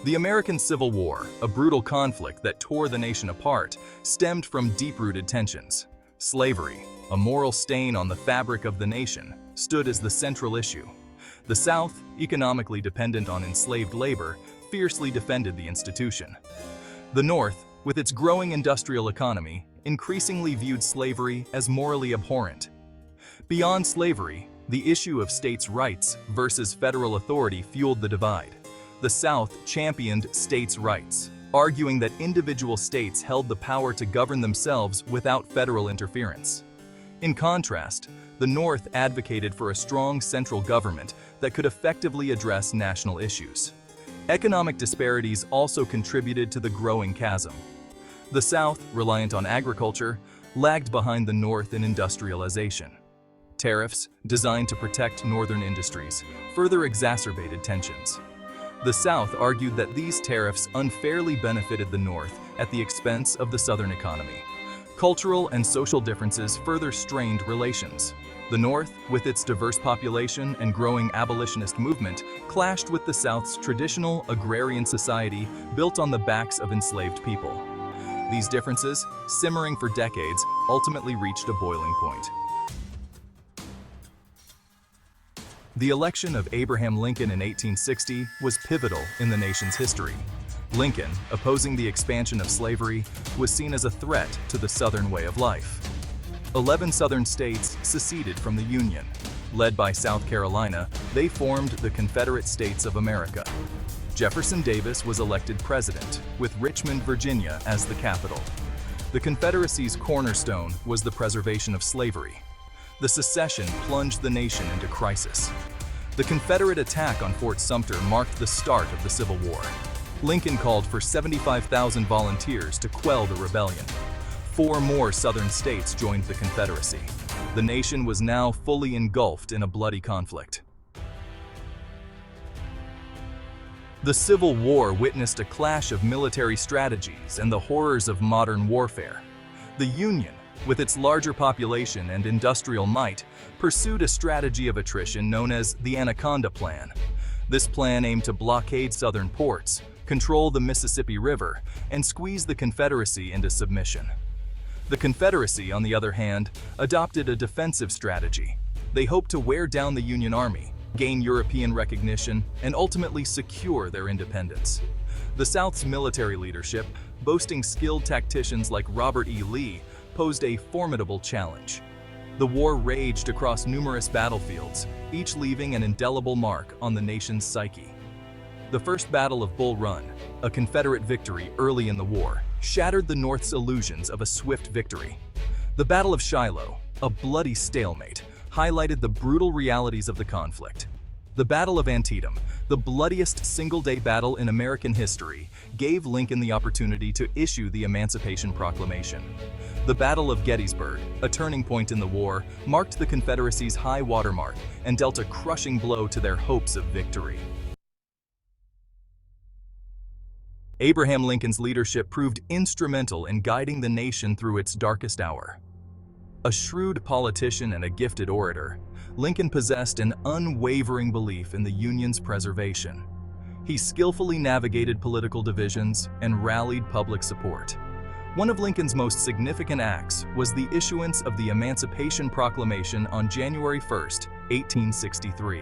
The American Civil War, a brutal conflict that tore the nation apart, stemmed from deep-rooted tensions. Slavery, a moral stain on the fabric of the nation, stood as the central issue. The South, economically dependent on enslaved labor, fiercely defended the institution. The North, with its growing industrial economy, increasingly viewed slavery as morally abhorrent. Beyond slavery, the issue of states' rights versus federal authority fueled the divide. The South championed states' rights, arguing that individual states held the power to govern themselves without federal interference. In contrast, the North advocated for a strong central government that could effectively address national issues. Economic disparities also contributed to the growing chasm. The South, reliant on agriculture, lagged behind the North in industrialization. Tariffs, designed to protect northern industries, further exacerbated tensions. The South argued that these tariffs unfairly benefited the North at the expense of the Southern economy. Cultural and social differences further strained relations. The North, with its diverse population and growing abolitionist movement, clashed with the South's traditional agrarian society built on the backs of enslaved people. These differences, simmering for decades, ultimately reached a boiling point. The election of Abraham Lincoln in 1860 was pivotal in the nation's history. Lincoln, opposing the expansion of slavery, was seen as a threat to the Southern way of life. 11 Southern states seceded from the Union. Led by South Carolina, they formed the Confederate States of America. Jefferson Davis was elected president, with Richmond, Virginia as the capital. The Confederacy's cornerstone was the preservation of slavery. The secession plunged the nation into crisis. The Confederate attack on Fort Sumter marked the start of the Civil War. Lincoln called for 75,000 volunteers to quell the rebellion. 4 more Southern states joined the Confederacy. The nation was now fully engulfed in a bloody conflict. The Civil War witnessed a clash of military strategies and the horrors of modern warfare. The Union, with its larger population and industrial might, pursued a strategy of attrition known as the Anaconda Plan. This plan aimed to blockade southern ports, control the Mississippi River, and squeeze the Confederacy into submission. The Confederacy, on the other hand, adopted a defensive strategy. They hoped to wear down the Union Army, gain European recognition, and ultimately secure their independence. The South's military leadership, boasting skilled tacticians like Robert E. Lee, posed a formidable challenge. The war raged across numerous battlefields, each leaving an indelible mark on the nation's psyche. The First Battle of Bull Run, a Confederate victory early in the war, shattered the North's illusions of a swift victory. The Battle of Shiloh, a bloody stalemate, highlighted the brutal realities of the conflict. The Battle of Antietam, the bloodiest single-day battle in American history, gave Lincoln the opportunity to issue the Emancipation Proclamation. The Battle of Gettysburg, a turning point in the war, marked the Confederacy's high watermark and dealt a crushing blow to their hopes of victory. Abraham Lincoln's leadership proved instrumental in guiding the nation through its darkest hour. A shrewd politician and a gifted orator, Lincoln possessed an unwavering belief in the Union's preservation. He skillfully navigated political divisions and rallied public support. One of Lincoln's most significant acts was the issuance of the Emancipation Proclamation on January 1, 1863.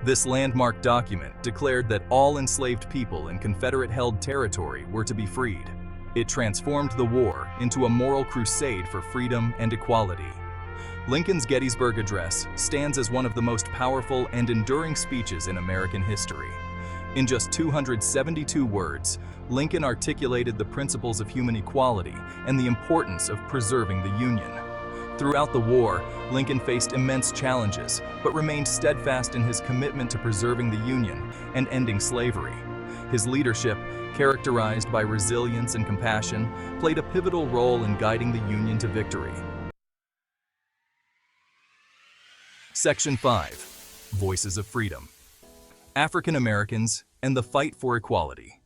This landmark document declared that all enslaved people in Confederate-held territory were to be freed. It transformed the war into a moral crusade for freedom and equality. Lincoln's Gettysburg Address stands as one of the most powerful and enduring speeches in American history. In just 272 words, Lincoln articulated the principles of human equality and the importance of preserving the Union. Throughout the war, Lincoln faced immense challenges, but remained steadfast in his commitment to preserving the Union and ending slavery. His leadership, characterized by resilience and compassion, played a pivotal role in guiding the Union to victory. Section 5. Voices of Freedom. African Americans and the fight for equality.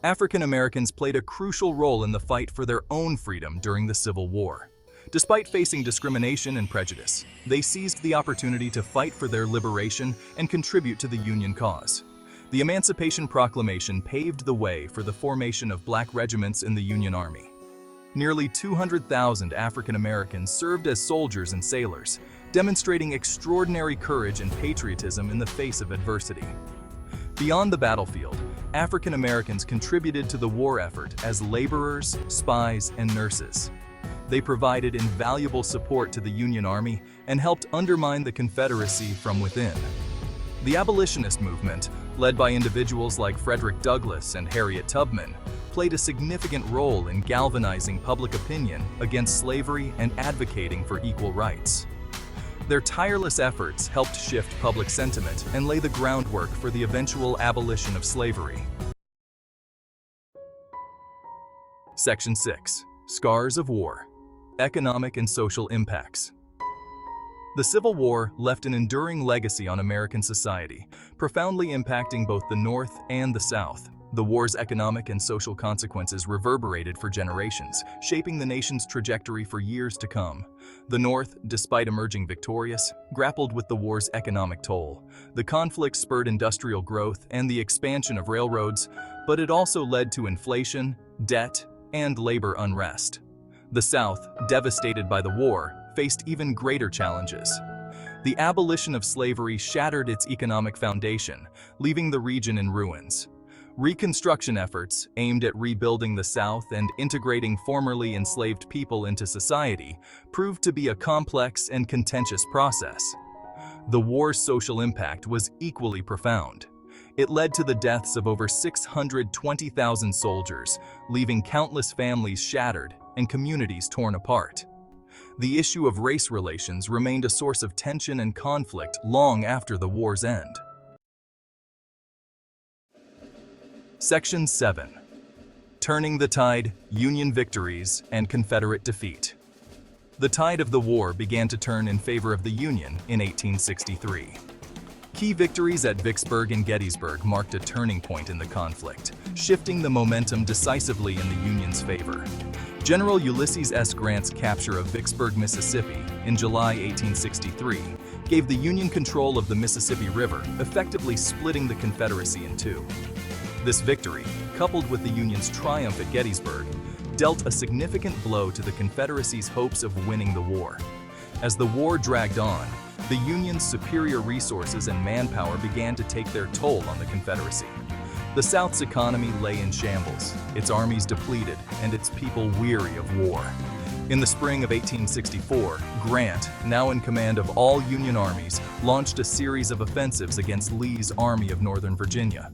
African Americans played a crucial role in the fight for their own freedom during the Civil War. Despite facing discrimination and prejudice, they seized the opportunity to fight for their liberation and contribute to the Union cause. The Emancipation Proclamation paved the way for the formation of black regiments in the Union Army. Nearly 200,000 African Americans served as soldiers and sailors, demonstrating extraordinary courage and patriotism in the face of adversity. Beyond the battlefield, African Americans contributed to the war effort as laborers, spies, and nurses. They provided invaluable support to the Union Army and helped undermine the Confederacy from within. The abolitionist movement, led by individuals like Frederick Douglass and Harriet Tubman, played a significant role in galvanizing public opinion against slavery and advocating for equal rights. Their tireless efforts helped shift public sentiment and lay the groundwork for the eventual abolition of slavery. Section 6. Scars of War: Economic and Social Impacts. The Civil War left an enduring legacy on American society, profoundly impacting both the North and the South. The war's economic and social consequences reverberated for generations, shaping the nation's trajectory for years to come. The North, despite emerging victorious, grappled with the war's economic toll. The conflict spurred industrial growth and the expansion of railroads, but it also led to inflation, debt, and labor unrest. The South, devastated by the war, faced even greater challenges. The abolition of slavery shattered its economic foundation, leaving the region in ruins. Reconstruction efforts, aimed at rebuilding the South and integrating formerly enslaved people into society, proved to be a complex and contentious process. The war's social impact was equally profound. It led to the deaths of over 620,000 soldiers, leaving countless families shattered and communities torn apart. The issue of race relations remained a source of tension and conflict long after the war's end. Section 7. Turning the Tide: Union Victories and Confederate Defeat. The tide of the war began to turn in favor of the Union in 1863. Key victories at Vicksburg and Gettysburg marked a turning point in the conflict, shifting the momentum decisively in the Union's favor. General Ulysses S. Grant's capture of Vicksburg, Mississippi, in July 1863, gave the Union control of the Mississippi River, effectively splitting the Confederacy in two. This victory, coupled with the Union's triumph at Gettysburg, dealt a significant blow to the Confederacy's hopes of winning the war. As the war dragged on, the Union's superior resources and manpower began to take their toll on the Confederacy. The South's economy lay in shambles, its armies depleted, and its people weary of war. In the spring of 1864, Grant, now in command of all Union armies, launched a series of offensives against Lee's Army of Northern Virginia.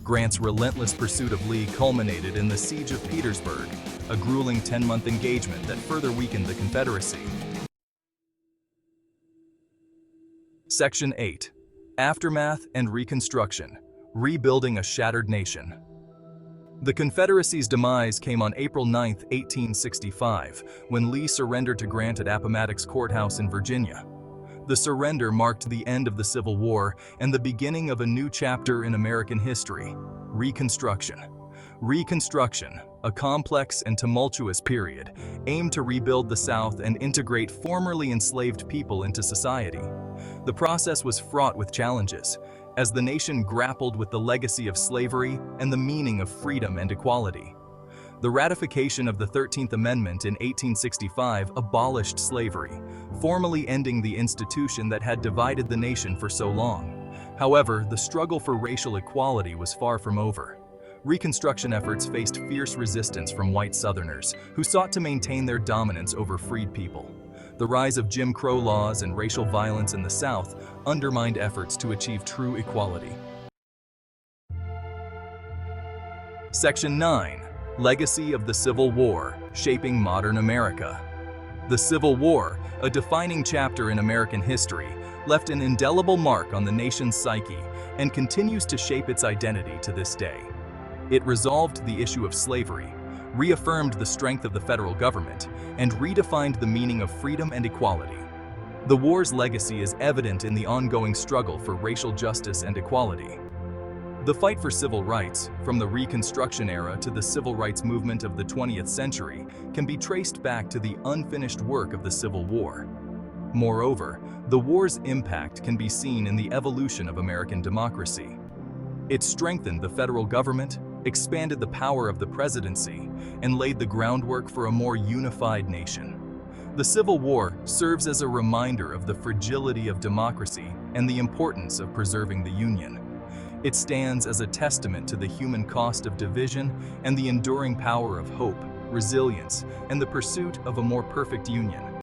Grant's relentless pursuit of Lee culminated in the Siege of Petersburg, a grueling 10-month engagement that further weakened the Confederacy. Section 8. Aftermath and Reconstruction: Rebuilding a Shattered Nation. The Confederacy's demise came on April 9, 1865, when Lee surrendered to Grant at Appomattox Courthouse in Virginia. The surrender marked the end of the Civil War and the beginning of a new chapter in American history: Reconstruction. Reconstruction, a complex and tumultuous period, aimed to rebuild the South and integrate formerly enslaved people into society. The process was fraught with challenges, as the nation grappled with the legacy of slavery and the meaning of freedom and equality. The ratification of the 13th Amendment in 1865 abolished slavery, formally ending the institution that had divided the nation for so long. However, the struggle for racial equality was far from over. Reconstruction efforts faced fierce resistance from white Southerners, who sought to maintain their dominance over freed people. The rise of Jim Crow laws and racial violence in the South undermined efforts to achieve true equality. Section 9. Legacy of the Civil War: Shaping Modern America. The Civil War, a defining chapter in American history, left an indelible mark on the nation's psyche and continues to shape its identity to this day. It resolved the issue of slavery, reaffirmed the strength of the federal government, and redefined the meaning of freedom and equality. The war's legacy is evident in the ongoing struggle for racial justice and equality. The fight for civil rights, from the Reconstruction era to the civil rights movement of the 20th century, can be traced back to the unfinished work of the Civil War. Moreover, the war's impact can be seen in the evolution of American democracy. It strengthened the federal government, expanded the power of the presidency, and laid the groundwork for a more unified nation. The Civil War serves as a reminder of the fragility of democracy and the importance of preserving the Union. It stands as a testament to the human cost of division and the enduring power of hope, resilience, and the pursuit of a more perfect union.